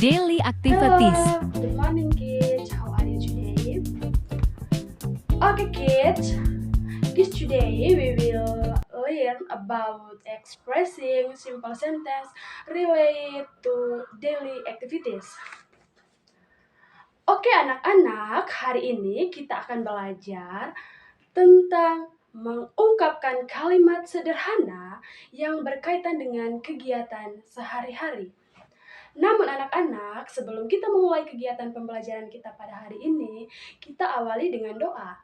Daily activities. Hello, good morning kids. How are you today? Okay kids, today we will learn about expressing simple sentence related to daily activities. Oke anak-anak, hari ini kita akan belajar tentang mengungkapkan kalimat sederhana yang berkaitan dengan kegiatan sehari-hari. Namun anak-anak, sebelum kita memulai kegiatan pembelajaran kita pada hari ini, kita awali dengan doa.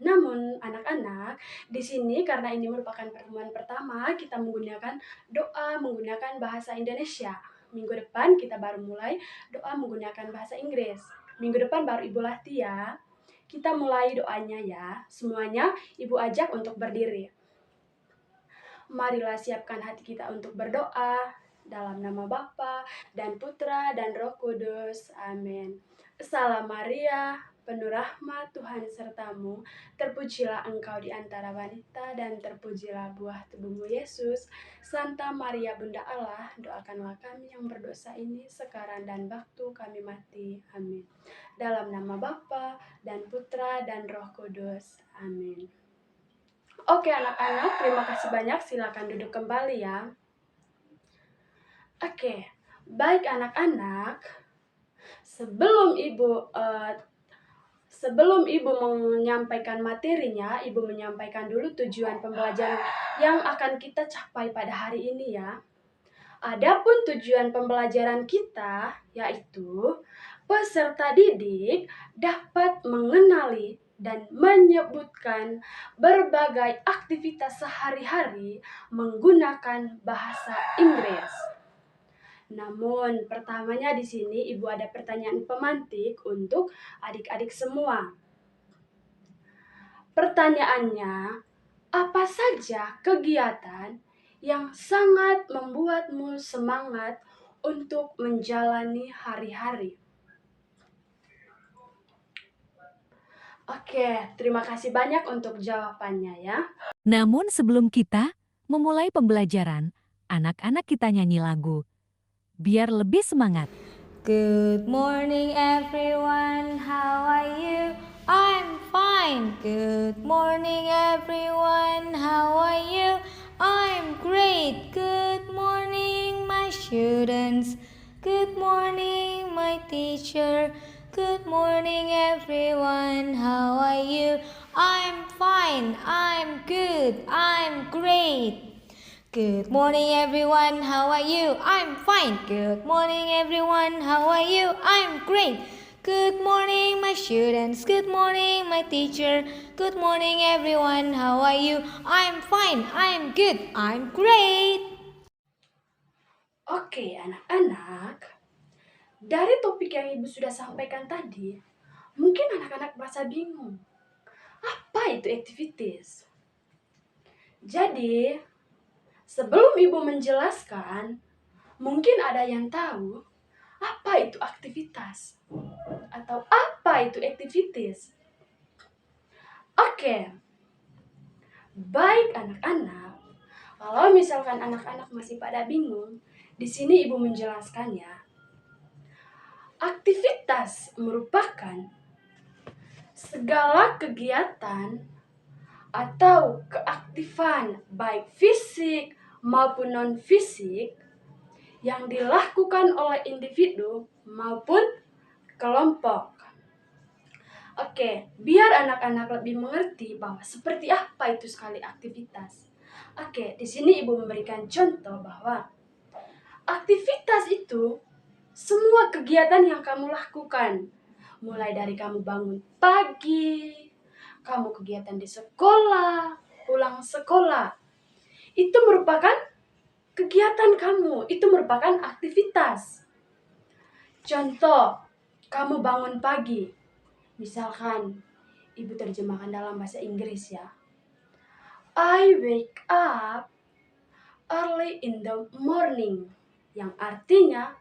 Namun anak-anak, di sini karena ini merupakan pertemuan pertama, kita menggunakan doa menggunakan bahasa Indonesia. Minggu depan kita baru mulai doa menggunakan bahasa Inggris. Minggu depan baru Ibu latih ya. Kita mulai doanya ya. Semuanya Ibu ajak untuk berdiri. Marilah siapkan hati kita untuk berdoa. Dalam nama Bapa dan Putra dan Roh Kudus. Amin. Salam Maria, penuh rahmat Tuhan sertamu. Terpujilah engkau di antara wanita dan terpujilah buah tubuhmu Yesus. Santa Maria Bunda Allah, doakanlah kami yang berdosa ini sekarang dan waktu kami mati. Amin. Dalam nama Bapa dan Putra dan Roh Kudus. Amin. Oke anak-anak, terima kasih banyak. Silakan duduk kembali ya. Oke, baik anak-anak, sebelum Ibu menyampaikan materinya, Ibu menyampaikan dulu tujuan pembelajaran yang akan kita capai pada hari ini ya. Adapun tujuan pembelajaran kita yaitu peserta didik dapat mengenali dan menyebutkan berbagai aktivitas sehari-hari menggunakan bahasa Inggris. Namun, pertamanya di sini Ibu ada pertanyaan pemantik untuk adik-adik semua. Pertanyaannya, apa saja kegiatan yang sangat membuatmu semangat untuk menjalani hari-hari? Oke, terima kasih banyak untuk jawabannya ya. Namun sebelum kita memulai pembelajaran, anak-anak kita nyanyi lagu biar lebih semangat. Good morning everyone, how are you? I'm fine. Good morning everyone, how are you? I'm great. Good morning my students. Good morning my teacher. Good morning everyone, how are you? I'm fine. I'm good. I'm great. Good morning everyone, how are you? I'm fine. Good morning everyone, how are you? I'm great. Good morning my students, good morning my teacher. Good morning everyone, how are you? I'm fine, I'm good, I'm great. Oke anak-anak, dari topik yang Ibu sudah sampaikan tadi, mungkin anak-anak merasa bingung. Apa itu activities? Jadi, sebelum Ibu menjelaskan, mungkin ada yang tahu apa itu aktivitas atau apa itu activities. Oke, baik anak-anak. Kalau misalkan anak-anak masih pada bingung, di sini Ibu menjelaskannya. Aktivitas merupakan segala kegiatan atau keaktifan baik fisik maupun non-fisik yang dilakukan oleh individu maupun kelompok. Oke, biar anak-anak lebih mengerti bahwa seperti apa itu sekali aktivitas. Oke, di sini Ibu memberikan contoh bahwa aktivitas itu semua kegiatan yang kamu lakukan. Mulai dari kamu bangun pagi, kamu kegiatan di sekolah, pulang sekolah. Itu merupakan kegiatan kamu, itu merupakan aktivitas. Contoh, kamu bangun pagi. Misalkan, Ibu terjemahkan dalam bahasa Inggris ya. I wake up early in the morning. Yang artinya,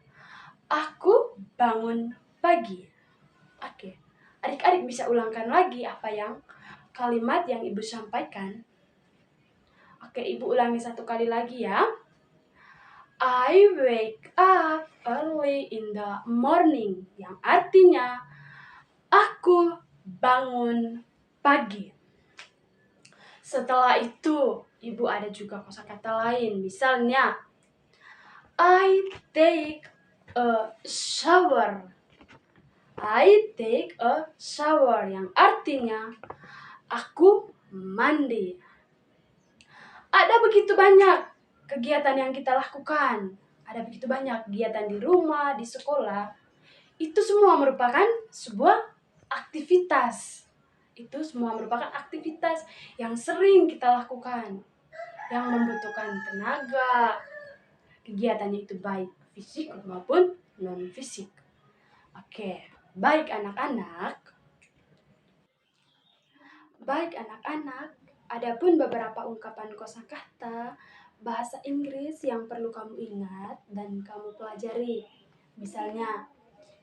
aku bangun pagi. Oke, adik-adik bisa ulangkan lagi apa yang kalimat yang Ibu sampaikan. Oke, Ibu ulangi satu kali lagi ya. I wake up early in the morning, yang artinya aku bangun pagi. Setelah itu, Ibu ada juga kosakata lain. Misalnya, I take a shower. I take a shower, yang artinya aku mandi. Ada begitu banyak kegiatan yang kita lakukan. Ada begitu banyak kegiatan di rumah, di sekolah. Itu semua merupakan sebuah aktivitas. Itu semua merupakan aktivitas yang sering kita lakukan, yang membutuhkan tenaga. Kegiatannya itu baik fisik maupun non-fisik. Oke, baik anak-anak. Adapun beberapa ungkapan kosakata bahasa Inggris yang perlu kamu ingat dan kamu pelajari. Misalnya,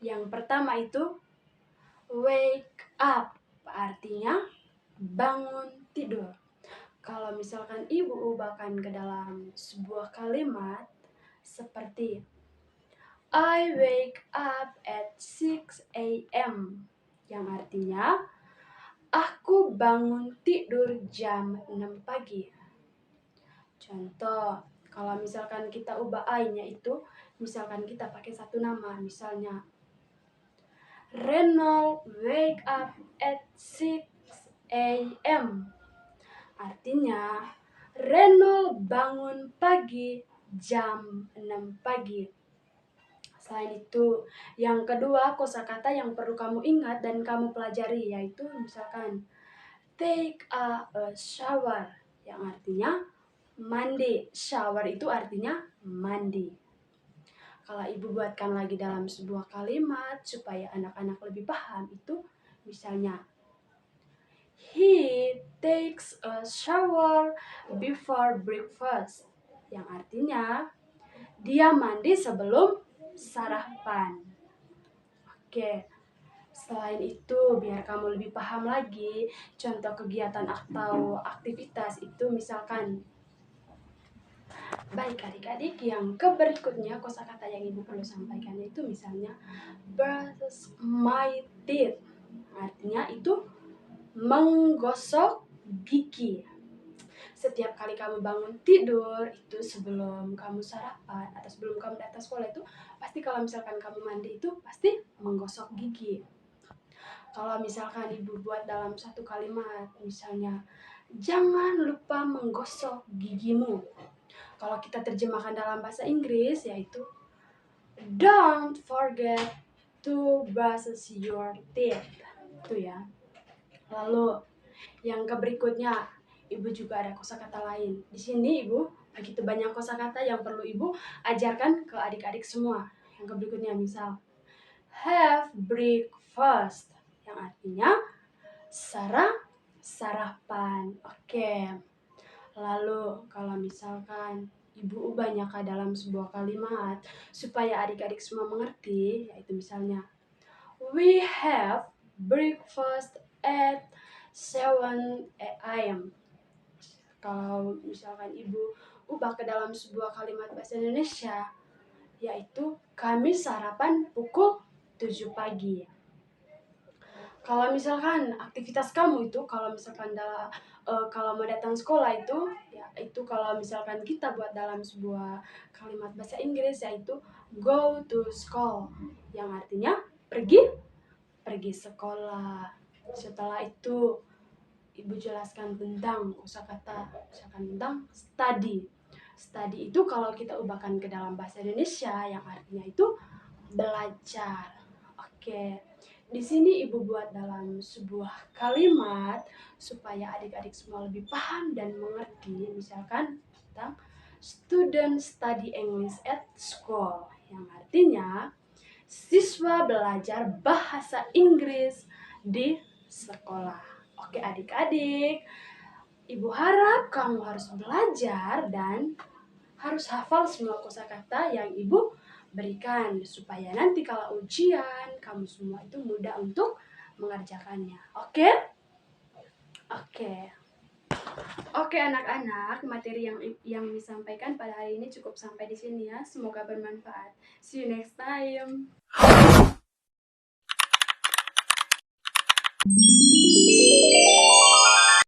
yang pertama itu wake up, artinya bangun tidur. Kalau misalkan Ibu ubahkan ke dalam sebuah kalimat seperti I wake up at 6 a.m. yang artinya aku bangun tidur jam 6 pagi. Contoh, kalau misalkan kita ubah I-nya itu, misalkan kita pakai satu nama, misalnya Reynold wake up at 6 a.m. Artinya, Reynold bangun pagi jam 6 pagi. Selain itu, yang kedua kosakata yang perlu kamu ingat dan kamu pelajari yaitu misalkan take a shower, yang artinya mandi. Shower itu artinya mandi. Kalau Ibu buatkan lagi dalam sebuah kalimat supaya anak-anak lebih paham itu misalnya he takes a shower before breakfast, yang artinya dia mandi sebelum sarapan. Oke, selain itu biar kamu lebih paham lagi contoh kegiatan atau aktivitas itu misalkan. Baik adik-adik, yang berikutnya kosakata yang Ibu perlu sampaikan itu misalnya brush my teeth, artinya itu menggosok gigi. Setiap kali kamu bangun tidur itu sebelum kamu sarapan atau sebelum kamu datang sekolah itu pasti kalau misalkan kamu mandi itu pasti menggosok gigi. Kalau misalkan Ibu buat dalam satu kalimat misalnya jangan lupa menggosok gigimu. Kalau kita terjemahkan dalam bahasa Inggris yaitu don't forget to brush your teeth. Itu ya. Lalu yang berikutnya, Ibu juga ada kosakata lain. Di sini Ibu begitu banyak kosakata yang perlu Ibu ajarkan ke adik-adik semua. Yang berikutnya misal have breakfast, yang artinya sarapan. Oke. Lalu kalau misalkan Ibu ubahnya ke dalam sebuah kalimat supaya adik-adik semua mengerti, yaitu misalnya we have breakfast at 7 a.m. Kalau misalkan Ibu ubah ke dalam sebuah kalimat bahasa Indonesia, yaitu kami sarapan pukul 7 pagi. Kalau misalkan aktivitas kamu itu, kalau misalkan kalau mau datang sekolah itu, ya itu kalau misalkan kita buat dalam sebuah kalimat bahasa Inggris yaitu go to school, yang artinya pergi sekolah. Setelah itu Ibu jelaskan tentang kosakata, misalkan tentang study. Study itu kalau kita ubahkan ke dalam bahasa Indonesia yang artinya itu belajar. Oke. Di sini Ibu buat dalam sebuah kalimat supaya adik-adik semua lebih paham dan mengerti. Misalkan tentang student study English at school, yang artinya siswa belajar bahasa Inggris di sekolah. Oke adik-adik, Ibu harap kamu harus belajar dan harus hafal semua kosakata yang Ibu berikan supaya nanti kalau ujian kamu semua itu mudah untuk mengerjakannya. Oke? Oke. Oke anak-anak, materi yang disampaikan pada hari ini cukup sampai di sini ya. Semoga bermanfaat. See you next time.